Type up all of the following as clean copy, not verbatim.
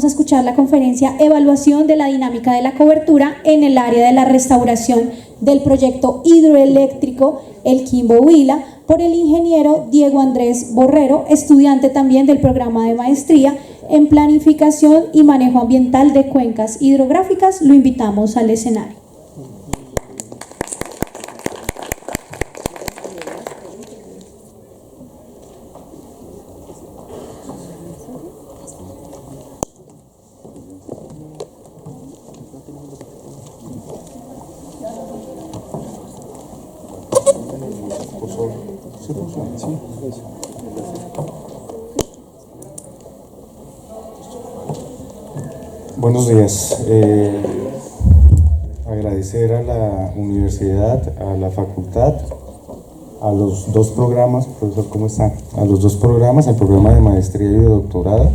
vamos a escuchar la conferencia Evaluación de la dinámica de la cobertura en el área de la restauración del proyecto hidroeléctrico El Quimbo Huila por el ingeniero Diego Andrés Borrero, estudiante también del programa de maestría en planificación y manejo ambiental de cuencas hidrográficas. Lo invitamos al escenario. Buenos días. Agradecer a la universidad, a la facultad, a los dos programas, profesor, ¿cómo están? A los dos programas, el programa de maestría y de doctorado,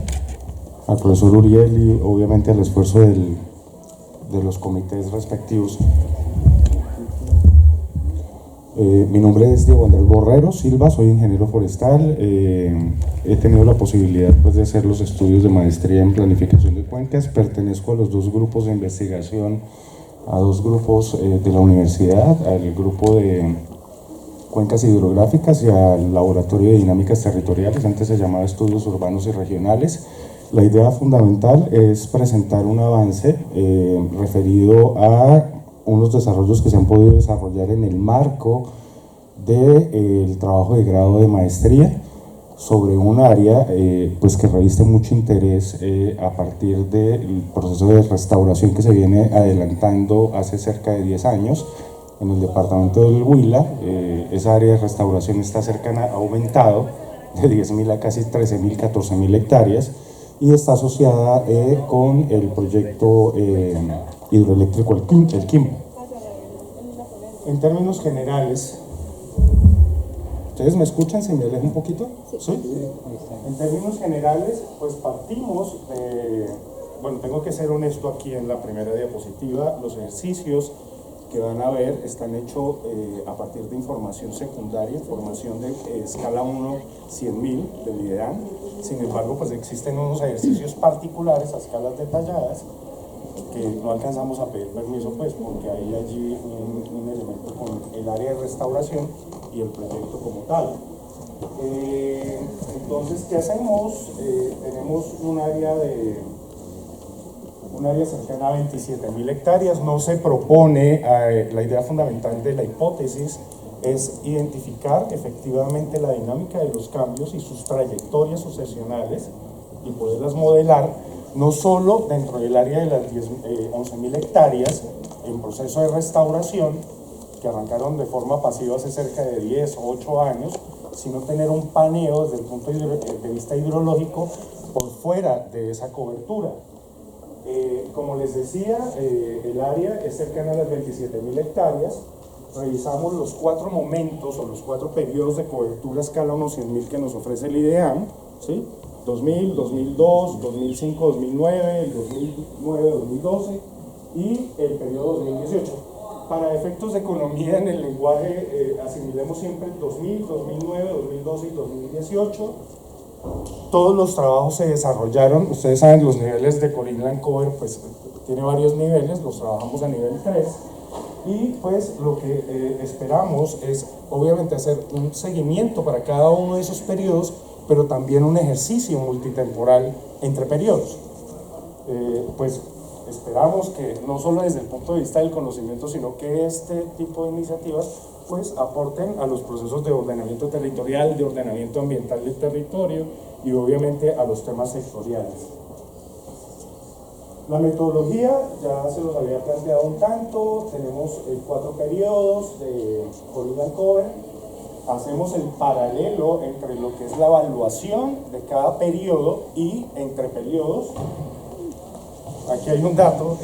al profesor Uriel y obviamente al esfuerzo de los comités respectivos. Mi nombre es Diego Andrés Borrero Silva, soy ingeniero forestal. He tenido la posibilidad pues, de hacer los estudios de maestría en planificación de cuencas. Pertenezco a los dos grupos de investigación, a dos grupos de la universidad, al grupo de cuencas hidrográficas y al laboratorio de dinámicas territoriales, antes se llamaba estudios urbanos y regionales. La idea fundamental es presentar un avance referido a unos desarrollos que se han podido desarrollar en el marco del trabajo de grado de maestría sobre un área pues que reviste mucho interés a partir del proceso de restauración que se viene adelantando hace cerca de 10 años en el departamento del Huila. Esa área de restauración está cercana, ha aumentado de 10.000 a casi 13.000, 14.000 hectáreas y está asociada con el proyecto hidroeléctrico El Quimbo. En términos generales, ¿ustedes me escuchan? ¿Se me aleja un poquito? ¿Sí? En términos generales, pues partimos de... Bueno, tengo que ser honesto aquí en la primera diapositiva. Los ejercicios que van a ver están hechos a partir de información secundaria, información de escala 1, 100.000 del IDEAN. Sin embargo, pues existen unos ejercicios particulares a escalas detalladas que no alcanzamos a pedir permiso, pues, porque hay allí un elemento con el área de restauración y el proyecto como tal. Entonces, ¿qué hacemos? Tenemos un área cercana a 27.000 hectáreas. No se propone, la idea fundamental de la hipótesis es identificar efectivamente la dinámica de los cambios y sus trayectorias sucesionales y poderlas modelar no solo dentro del área de las 11.000 hectáreas en proceso de restauración, que arrancaron de forma pasiva hace cerca de 10 o 8 años, sino tener un paneo desde el punto de vista hidrológico por fuera de esa cobertura. Como les decía, el área es cercana a las 27.000 hectáreas. Revisamos los 4 momentos o los 4 periodos de cobertura a escala 1/100.000 que nos ofrece el IDEAM, ¿sí? 2000, 2002, 2005, 2009, el 2009, 2012 y el periodo 2018. Para efectos de economía en el lenguaje, asimilemos siempre 2000, 2009, 2012 y 2018. Todos los trabajos se desarrollaron, ustedes saben, los niveles de Core Inland Cover, pues tiene varios niveles, los trabajamos a nivel 3. Y pues lo que esperamos es obviamente hacer un seguimiento para cada uno de esos periodos, pero también un ejercicio multitemporal entre periodos. Pues esperamos que no solo desde el punto de vista del conocimiento, sino que este tipo de iniciativas pues aporten a los procesos de ordenamiento territorial, de ordenamiento ambiental del territorio y obviamente a los temas sectoriales. La metodología ya se los había planteado un tanto, tenemos 4 periodos de Core Inland Cover. Hacemos el paralelo entre lo que es la evaluación de cada periodo y entre periodos. Aquí hay un dato,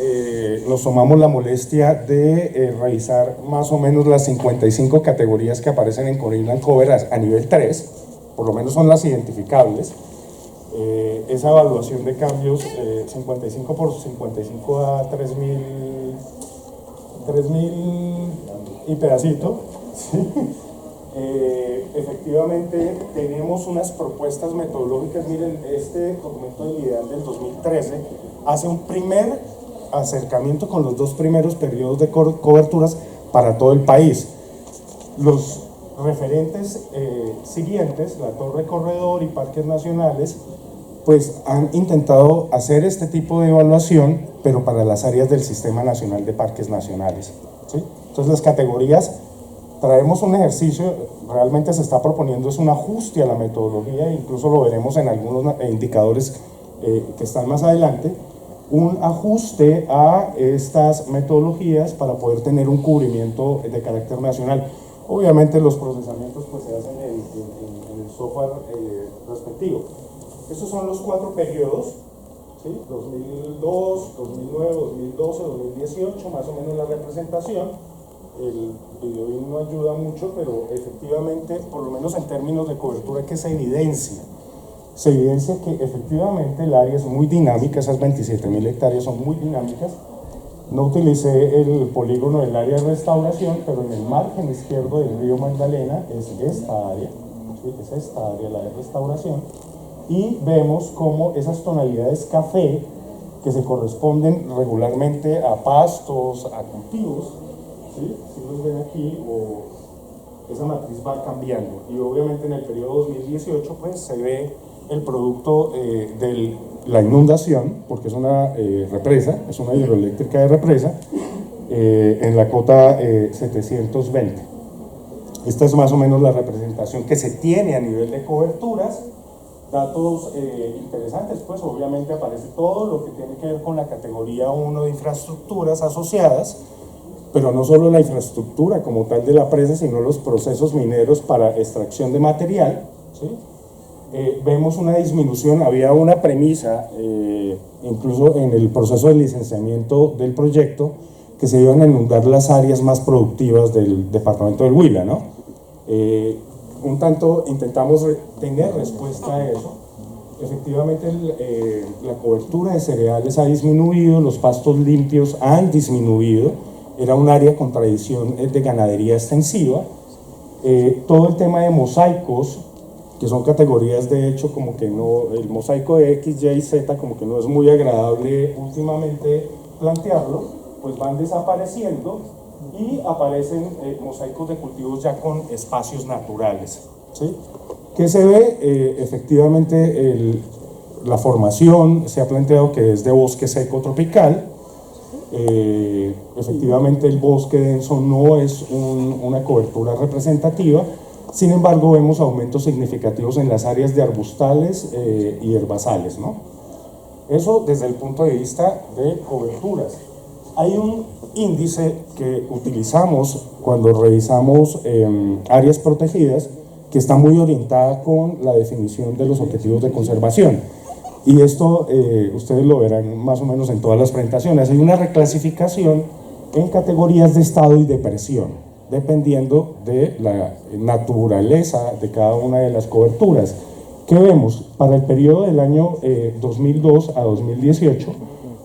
nos tomamos la molestia de revisar más o menos las 55 categorías que aparecen en Core Inland Cover a nivel 3, por lo menos son las identificables. Esa evaluación de cambios, 55 por 55 a 3.000 y pedacito, ¿sí? Efectivamente, tenemos unas propuestas metodológicas. Miren, este documento del IDEAL del 2013 hace un primer acercamiento con los dos primeros periodos de coberturas para todo el país. Los referentes siguientes, la Torre Corredor y Parques Nacionales, pues han intentado hacer este tipo de evaluación, pero para las áreas del Sistema Nacional de Parques Nacionales, ¿sí? Entonces las categorías, traemos un ejercicio, realmente se está proponiendo es un ajuste a la metodología, incluso lo veremos en algunos indicadores que están más adelante, un ajuste a estas metodologías para poder tener un cubrimiento de carácter nacional. Obviamente los procesamientos pues, se hacen en el software respectivo. Estos son los 4 periodos, ¿sí? 2002, 2009, 2012, 2018, más o menos la representación. El video no ayuda mucho, pero efectivamente, por lo menos en términos de cobertura, que se evidencia que efectivamente el área es muy dinámica, esas 27.000 hectáreas son muy dinámicas. No utilicé el polígono del área de restauración, pero en el margen izquierdo del río Magdalena es esta área, ¿sí? Es esta área la de restauración, y vemos cómo esas tonalidades café que se corresponden regularmente a pastos, a cultivos, ¿sí? Si los ven aquí, o esa matriz va cambiando, y obviamente en el periodo 2018 pues se ve el producto de la inundación, porque es una represa, es una hidroeléctrica de represa, en la cota 720. Esta es más o menos la representación que se tiene a nivel de coberturas. Datos interesantes, pues obviamente aparece todo lo que tiene que ver con la categoría 1 de infraestructuras asociadas, pero no solo la infraestructura como tal de la presa, sino los procesos mineros para extracción de material, ¿sí? Vemos una disminución, había una premisa, incluso en el proceso de licenciamiento del proyecto, que se iban a inundar las áreas más productivas del departamento del Huila, ¿no? Un tanto intentamos tener respuesta a eso. Efectivamente la cobertura de cereales ha disminuido, los pastos limpios han disminuido, era un área con tradición de ganadería extensiva. Todo el tema de mosaicos, que son categorías de hecho como que no, el mosaico de X, Y, Z como que no es muy agradable últimamente plantearlo, pues van desapareciendo y aparecen mosaicos de cultivos ya con espacios naturales, ¿sí? ¿Qué se ve? Efectivamente la formación se ha planteado que es de bosque seco tropical. Efectivamente el bosque denso no es una cobertura representativa. Sin embargo, vemos aumentos significativos en las áreas de arbustales y herbazales, ¿no? Eso desde el punto de vista de coberturas. Hay un índice que utilizamos cuando revisamos áreas protegidas que está muy orientada con la definición de los objetivos de conservación. Y esto ustedes lo verán más o menos en todas las presentaciones. Hay una reclasificación en categorías de estado y de presión, dependiendo de la naturaleza de cada una de las coberturas. ¿Qué vemos? Para el periodo del año 2002 a 2018,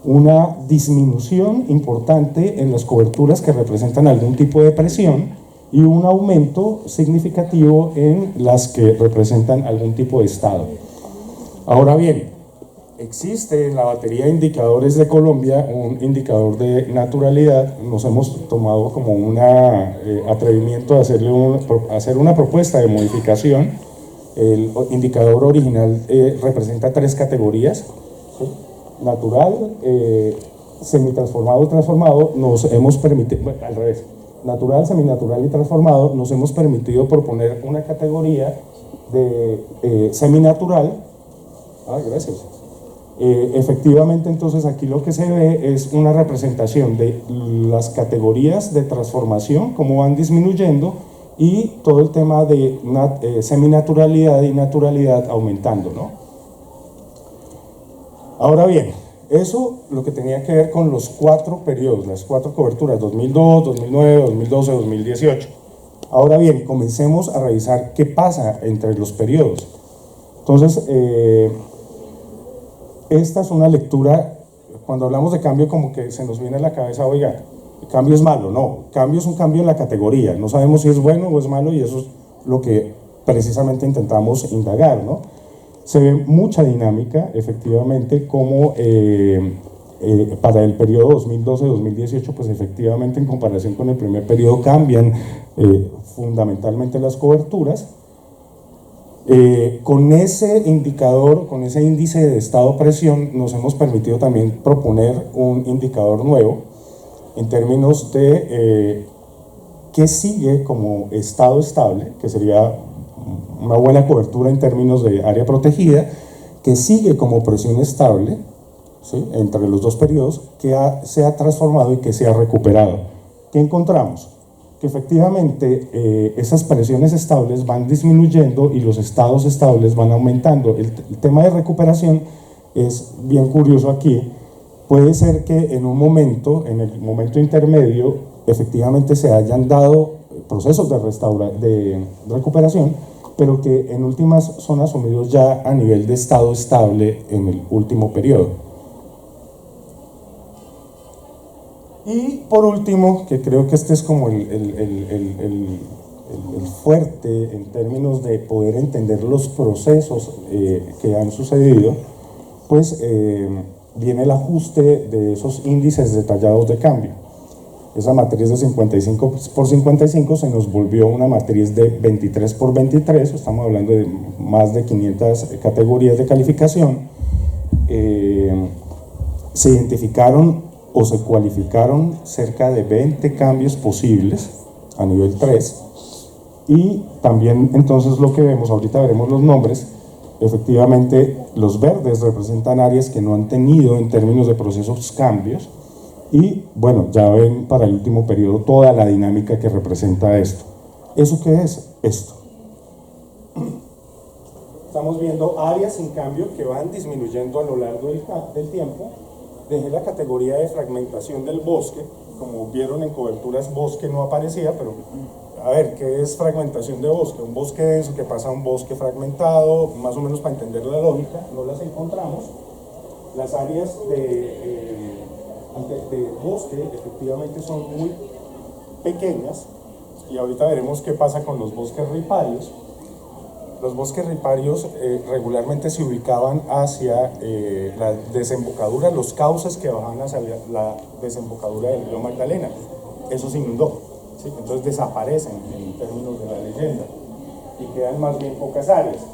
una disminución importante en las coberturas que representan algún tipo de presión y un aumento significativo en las que representan algún tipo de estado. Ahora bien, existe en la batería de indicadores de Colombia un indicador de naturalidad. Nos hemos tomado como un atrevimiento de hacer una propuesta de modificación. El indicador original representa 3 categorías, ¿sí? Natural, semitransformado y transformado. Nos hemos permitido, bueno, al revés, natural, seminatural y transformado. Nos hemos permitido proponer una categoría de seminatural. Gracias. Efectivamente, entonces aquí lo que se ve es una representación de las categorías de transformación, cómo van disminuyendo, y todo el tema de seminaturalidad y naturalidad aumentando, ¿no? Ahora bien, eso lo que tenía que ver con los 4 periodos, las 4 coberturas, 2002, 2009, 2012, 2018. Ahora bien, comencemos a revisar qué pasa entre los periodos. Entonces, esta es una lectura, cuando hablamos de cambio como que se nos viene a la cabeza, oiga, el cambio es malo. No, cambio es un cambio en la categoría, no sabemos si es bueno o es malo, y eso lo que precisamente intentamos indagar, ¿no? Se ve mucha dinámica, efectivamente, como para el periodo 2012-2018, pues efectivamente en comparación con el primer periodo cambian fundamentalmente las coberturas. Con ese indicador, con ese índice de estado-presión, nos hemos permitido también proponer un indicador nuevo en términos de qué sigue como estado estable, que sería una buena cobertura en términos de área protegida, que sigue como presión estable, ¿sí?, entre los dos periodos, que se ha transformado y que se ha recuperado. ¿Qué encontramos? Que efectivamente esas presiones estables van disminuyendo y los estados estables van aumentando. El tema de recuperación es bien curioso aquí. Puede ser que en un momento, en el momento intermedio, efectivamente se hayan dado procesos de recuperación, pero que en últimas son asumidos ya a nivel de estado estable en el último periodo. Y por último, que creo que este es como el fuerte en términos de poder entender los procesos que han sucedido, pues viene el ajuste de esos índices detallados de cambio. Esa matriz de 55 por 55 se nos volvió una matriz de 23 por 23, estamos hablando de más de 500 categorías de calificación. Se identificaron o se cualificaron cerca de 20 cambios posibles a nivel 3, y también entonces lo que vemos, ahorita veremos los nombres, efectivamente los verdes representan áreas que no han tenido en términos de procesos cambios, y bueno, ya ven para el último periodo toda la dinámica que representa esto. ¿Eso qué es? Esto. Estamos viendo áreas sin cambio que van disminuyendo a lo largo del tiempo. Dejé la categoría de fragmentación del bosque, como vieron en coberturas bosque no aparecía, pero a ver, ¿qué es fragmentación de bosque? Un bosque denso que pasa a un bosque fragmentado, más o menos para entender la lógica, no las encontramos. Las áreas de bosque efectivamente son muy pequeñas, y ahorita veremos qué pasa con los bosques riparios. Los bosques riparios regularmente se ubicaban hacia la desembocadura, los cauces que bajaban hacia la desembocadura del río Magdalena. Eso se inundó, ¿sí? Entonces desaparecen en términos de la leyenda y quedan más bien pocas áreas.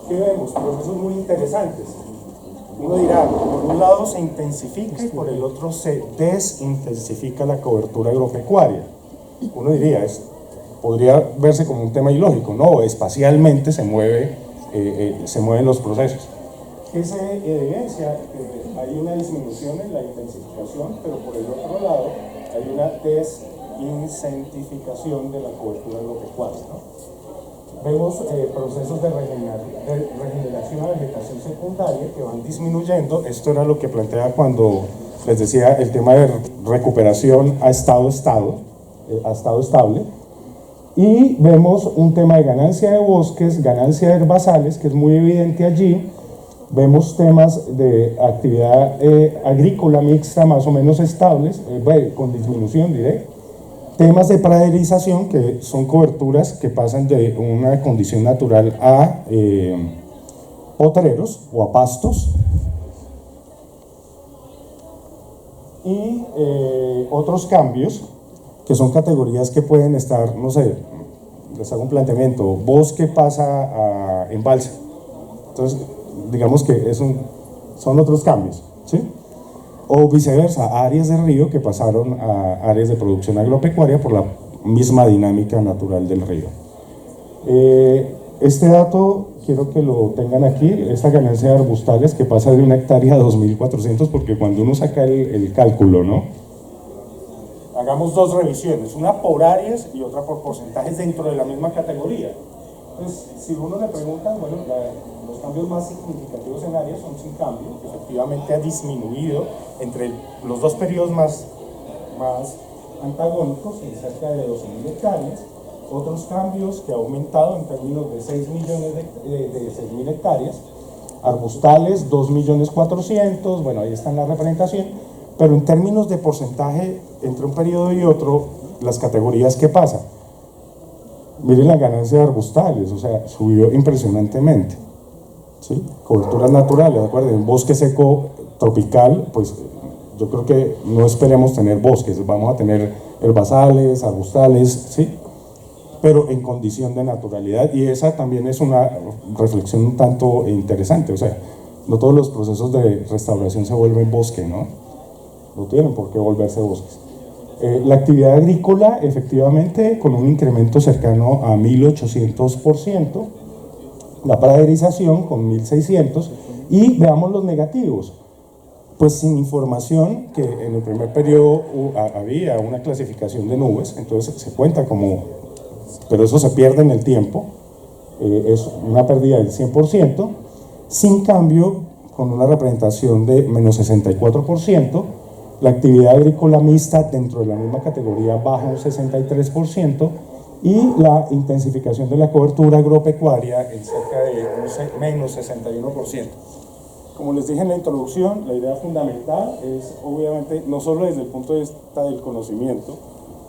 ¿Qué vemos? Procesos muy interesantes. Uno dirá, por un lado se intensifica y por el otro se desintensifica la cobertura agropecuaria. Uno diría, podría verse como un tema ilógico, no, espacialmente se mueven los procesos. ¿Qué se evidencia? Hay una disminución en la intensificación, pero por el otro lado hay una desincentificación de la cobertura agropecuaria, ¿no? Vemos procesos de regeneración a vegetación secundaria que van disminuyendo. Esto era lo que planteaba cuando les decía el tema de recuperación a estado estable. Y vemos un tema de ganancia de bosques, ganancia de herbazales, que es muy evidente allí. Vemos temas de actividad agrícola mixta más o menos estables, con disminución, diré. Temas de praderización, que son coberturas que pasan de una condición natural a potreros o a pastos. Y otros cambios, que son categorías que pueden estar, no sé, les hago un planteamiento, bosque pasa a embalse. Entonces, digamos que son otros cambios, ¿sí? O viceversa, áreas de río que pasaron a áreas de producción agropecuaria por la misma dinámica natural del río. Este dato quiero que lo tengan aquí, esta ganancia de arbustales que pasa de 1 hectárea a 2.400, porque cuando uno saca el cálculo, ¿no? Hagamos dos revisiones, una por áreas y otra por porcentajes dentro de la misma categoría. Entonces, si uno le pregunta, bueno, los cambios más significativos en áreas son sin cambio, que efectivamente ha disminuido entre los dos periodos más antagónicos, en cerca de 12.000 hectáreas. Otros cambios que ha aumentado en términos de 6.000 hectáreas. Arbustales, 2.400.000, bueno, ahí está en la representación. Pero en términos de porcentaje entre un periodo y otro, las categorías que pasan. Miren la ganancia de arbustales, o sea, subió impresionantemente, ¿sí? Coberturas naturales, ¿de acuerdo? En bosque seco tropical, pues yo creo que no esperemos tener bosques, vamos a tener herbazales, arbustales, ¿sí? Pero en condición de naturalidad, y esa también es una reflexión un tanto interesante, o sea, no todos los procesos de restauración se vuelven bosque, ¿no? No tienen por qué volverse bosques. La actividad agrícola, efectivamente, con un incremento cercano a 1800%, la praderización con 1600%, y veamos los negativos. Pues sin información, que en el primer periodo había una clasificación de nubes, entonces se cuenta como, pero eso se pierde en el tiempo, es una pérdida del 100%, sin cambio, con una representación de menos 64%, la actividad agrícola mixta dentro de la misma categoría baja un 63%, y la intensificación de la cobertura agropecuaria en cerca de un menos 61%. Como les dije en la introducción, la idea fundamental es, obviamente, no solo desde el punto de vista del conocimiento,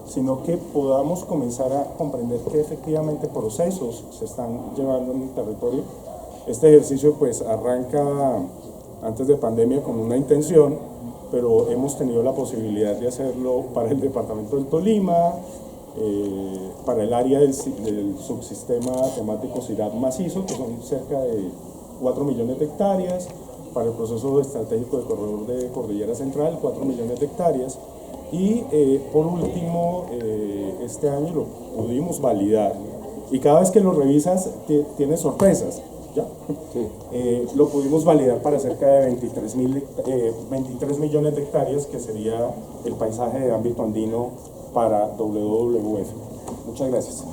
sino que podamos comenzar a comprender que efectivamente procesos se están llevando en el territorio. Este ejercicio pues arranca antes de pandemia con una intención, pero hemos tenido la posibilidad de hacerlo para el departamento del Tolima, para el área del subsistema temático CIRAD macizo, que son cerca de 4 millones de hectáreas, para el proceso estratégico del corredor de Cordillera Central, 4 millones de hectáreas, y por último, este año lo pudimos validar, y cada vez que lo revisas tienes sorpresas, ¿ya? Sí. Lo pudimos validar para cerca de 23 millones de hectáreas, que sería el paisaje de ámbito andino para WWF. Muchas gracias.